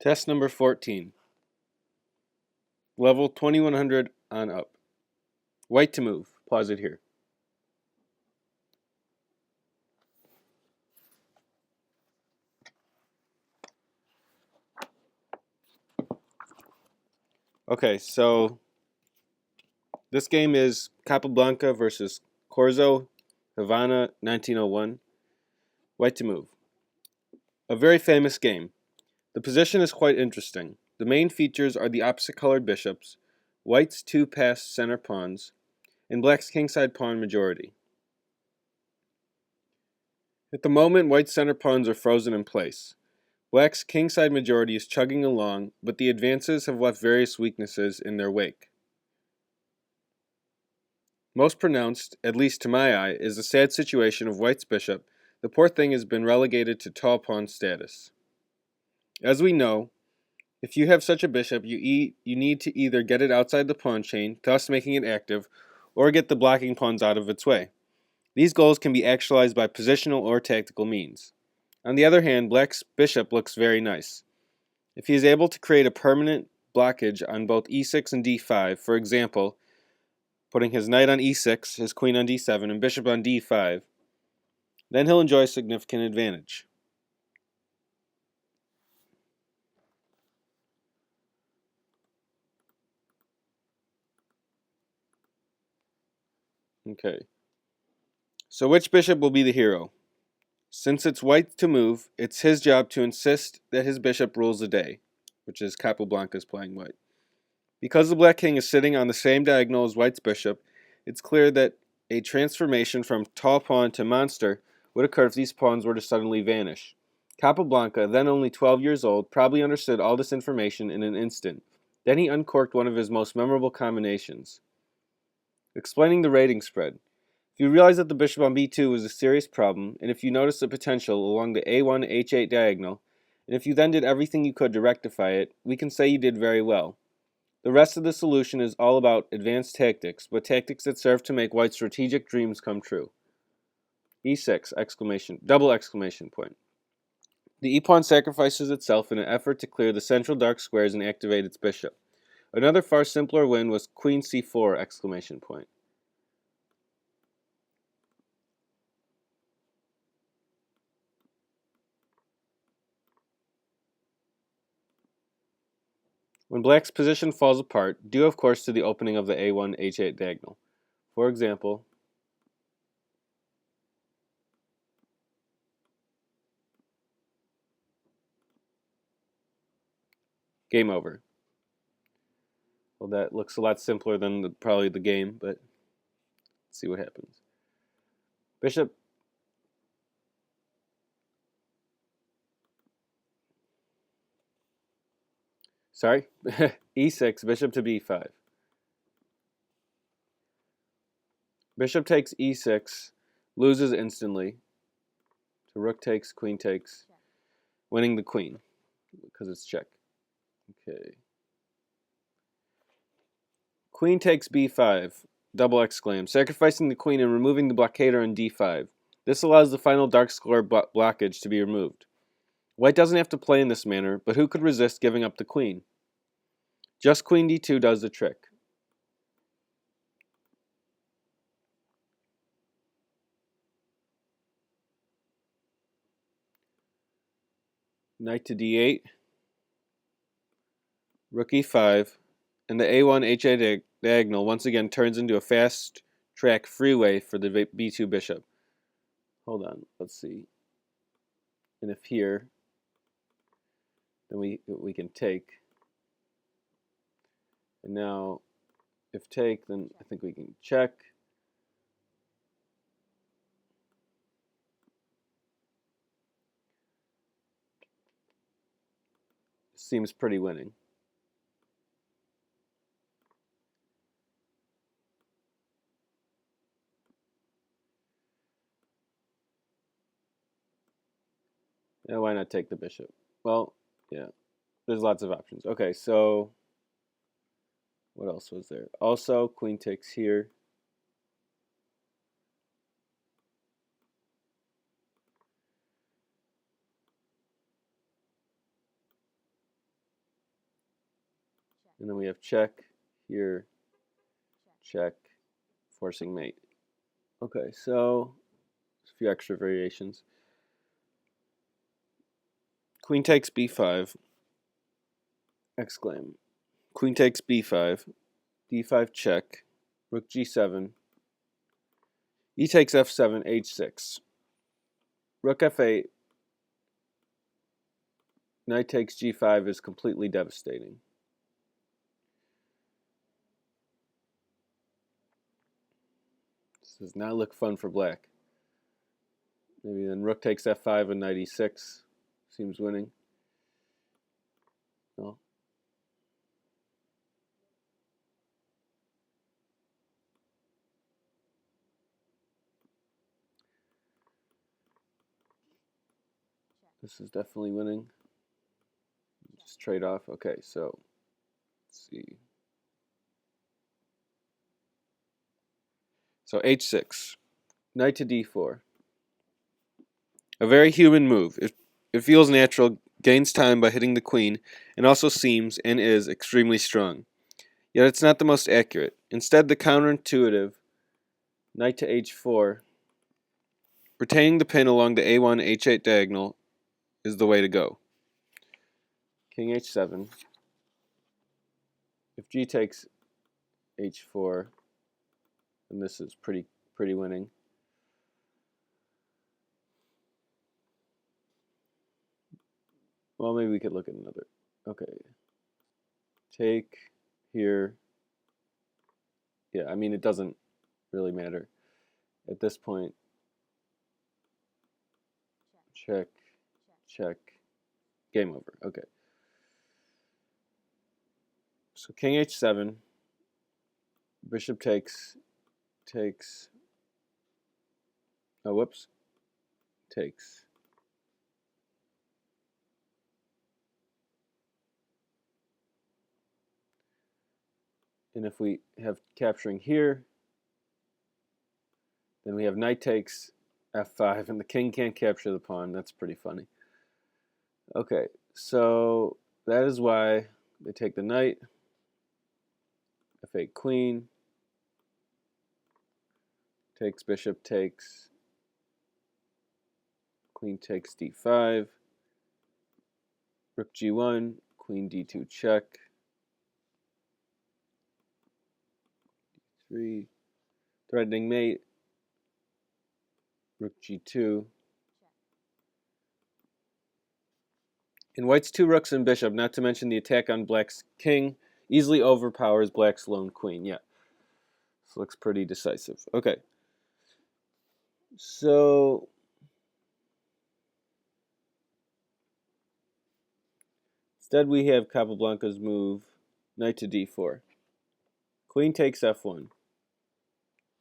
Test number 14. Level 2100 on up. White to move. Pause it here. Okay, so this game is Capablanca versus Corzo, Havana, 1901. White to move. A very famous game. The position is quite interesting. The main features are the opposite colored bishops, white's two passed center pawns, and black's kingside pawn majority. At the moment, white's center pawns are frozen in place. Black's kingside majority is chugging along, but the advances have left various weaknesses in their wake. Most pronounced, at least to my eye, is the sad situation of white's bishop. The poor thing has been relegated to tall pawn status. As we know, if you have such a bishop, you need to either get it outside the pawn chain, thus making it active, or get the blocking pawns out of its way. These goals can be actualized by positional or tactical means. On the other hand, black's bishop looks very nice. If he is able to create a permanent blockage on both e6 and d5, for example, putting his knight on e6, his queen on d7, and bishop on d5, then he'll enjoy a significant advantage. Okay. So which bishop will be the hero? Since it's white to move, it's his job to insist that his bishop rules the day, which is Capablanca's playing white. Because the black king is sitting on the same diagonal as white's bishop, it's clear that a transformation from tall pawn to monster would occur if these pawns were to suddenly vanish. Capablanca, then only 12 years old, probably understood all this information in an instant. Then he uncorked one of his most memorable combinations. Explaining the rating spread. If you realize that the bishop on b2 was a serious problem, and if you noticed the potential along the a1 h8 diagonal, and if you then did everything you could to rectify it, we can say you did very well. The rest of the solution is all about advanced tactics, but tactics that serve to make white's strategic dreams come true. e6, double exclamation point. The e-pawn sacrifices itself in an effort to clear the central dark squares and activate its bishop. Another far simpler win was queen c4, exclamation point. When black's position falls apart, due of course to the opening of the a1 h8 diagonal. For example, game over. Well, that looks a lot simpler than probably the game, but let's see what happens. Bishop Sorry, e6, bishop to b5. Bishop takes e6, loses instantly. So rook takes, queen takes, winning the queen because it's check. Okay. Queen takes b5, double exclaim, sacrificing the queen and removing the blockader on d5. This allows the final dark square blockage to be removed. White doesn't have to play in this manner, but who could resist giving up the queen? Just queen d2 does the trick. Knight to d8, rook e5, and the a1 h8 diagonal once again turns into a fast track freeway for the b2 bishop. Hold on, let's see. And if here, then we can take. And now, if take, then I think we can check. Seems pretty winning. Yeah, why not take the bishop? Well, yeah, there's lots of options. Okay, so what else was there? Also, queen takes here. And then we have check here, check, forcing mate. Okay, so a few extra variations. Queen takes b5, exclaim. Queen takes b5, d5 check, rook g7, e takes f7, h6, rook f8, knight takes g5 is completely devastating. This does not look fun for black. Maybe then rook takes f5 and knight e6 seems winning. No. This is definitely winning. Just trade off. Okay, so let's see. So h6, knight to d4. A very human move. It feels natural, gains time by hitting the queen, and also seems and is extremely strong. Yet it's not the most accurate. Instead, the counterintuitive knight to h4, retaining the pin along the a1 h8 diagonal, is the way to go. King h7. If g takes h4, then this is pretty winning. Well, maybe we could look at another. Okay. Take here. Yeah, I mean, it doesn't really matter at this point. Check, check, game over. Okay. So king h7, bishop takes, oh, whoops, takes. And if we have capturing here, then we have knight takes f5, and the king can't capture the pawn. That's pretty funny. Okay, so that is why they take the knight, f8 queen, takes bishop takes, queen takes d5, rook g1, queen d2 check, 3, threatening mate, rook g2. And white's two rooks and bishop, not to mention the attack on black's king, easily overpowers black's lone queen. Yeah, this looks pretty decisive. Okay, so instead we have Capablanca's move, knight to d4. Queen takes f1.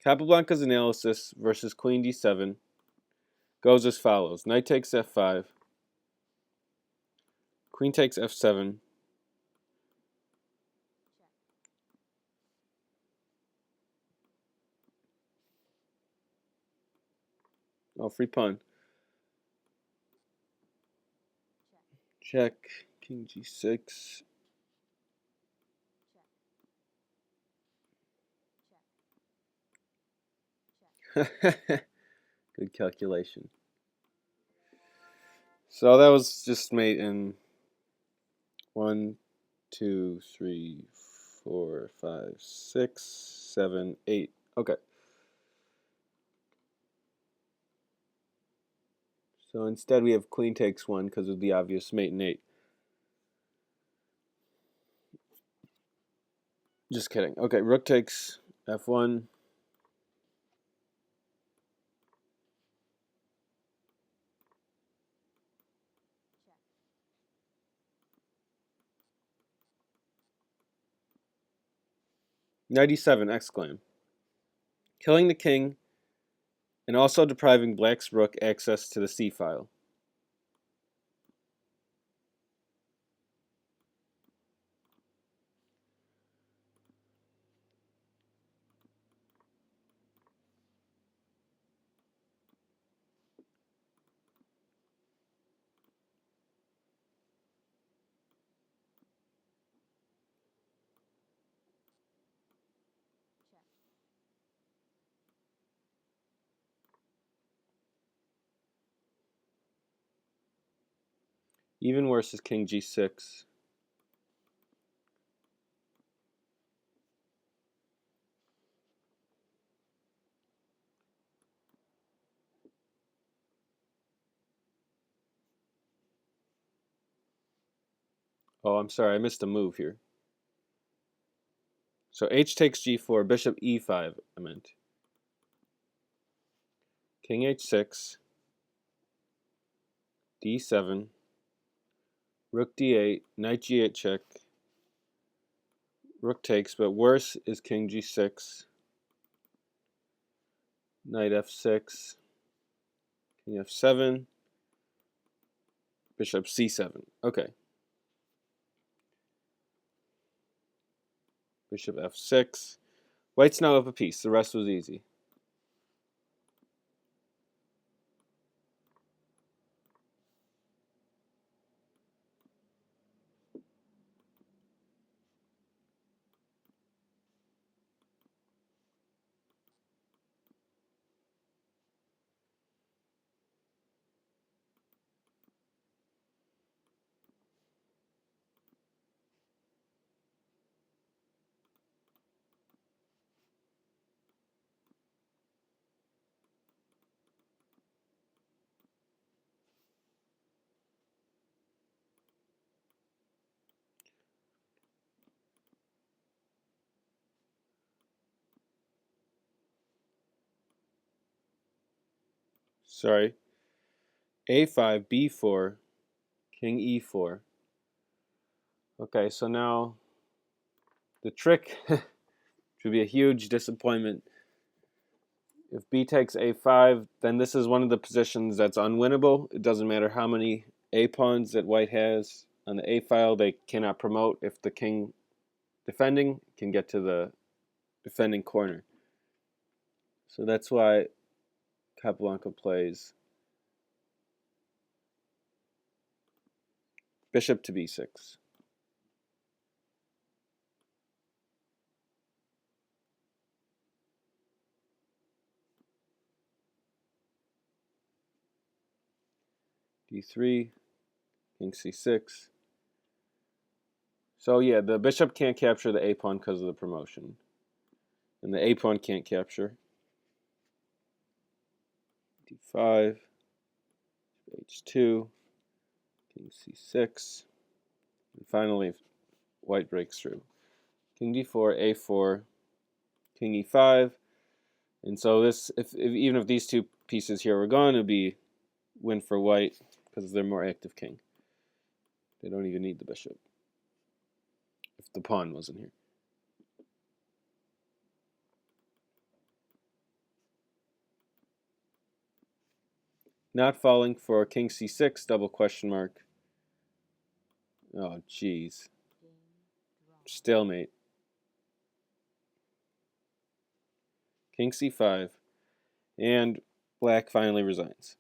Capablanca's analysis versus queen d7 goes as follows. Knight takes f5. Queen takes f7. Oh, free pawn. Check. King g6. Good calculation. So that was just mate in 1, 2, 3, 4, 5, 6, 7, 8. Okay. So instead we have queen takes 1 because of the obvious mate in 8. Just kidding. Okay, rook takes f1. Knight e7, exclaim. Killing the king and also depriving black's rook access to the c-file. Even worse is king g6. Oh, I'm sorry, I missed a move here. So h takes g4, bishop e5, I meant. King h6, d7, rook d8, knight g8 check, rook takes, but worse is king g6, knight f6, king f7, bishop c7. Okay. Bishop f6. White's now up a piece. The rest was easy. Sorry. a5, b4, king e4. Okay, so now the trick should be a huge disappointment. If b takes a5, then this is one of the positions that's unwinnable. It doesn't matter how many a pawns that white has. On the a file, they cannot promote if the king defending can get to the defending corner. So that's why Capablanca plays bishop to b6. d3, king c6. So yeah, the bishop can't capture the a pawn because of the promotion. And the a pawn can't capture. d5, h2, king c6. And finally, white breaks through. King d4, a4, king e5. And so this, even if these two pieces here were gone, it would be win for white because they're more active king. They don't even need the bishop if the pawn wasn't here. Not falling for king c6, double question mark. Oh, jeez. Stalemate. King c5. And black finally resigns.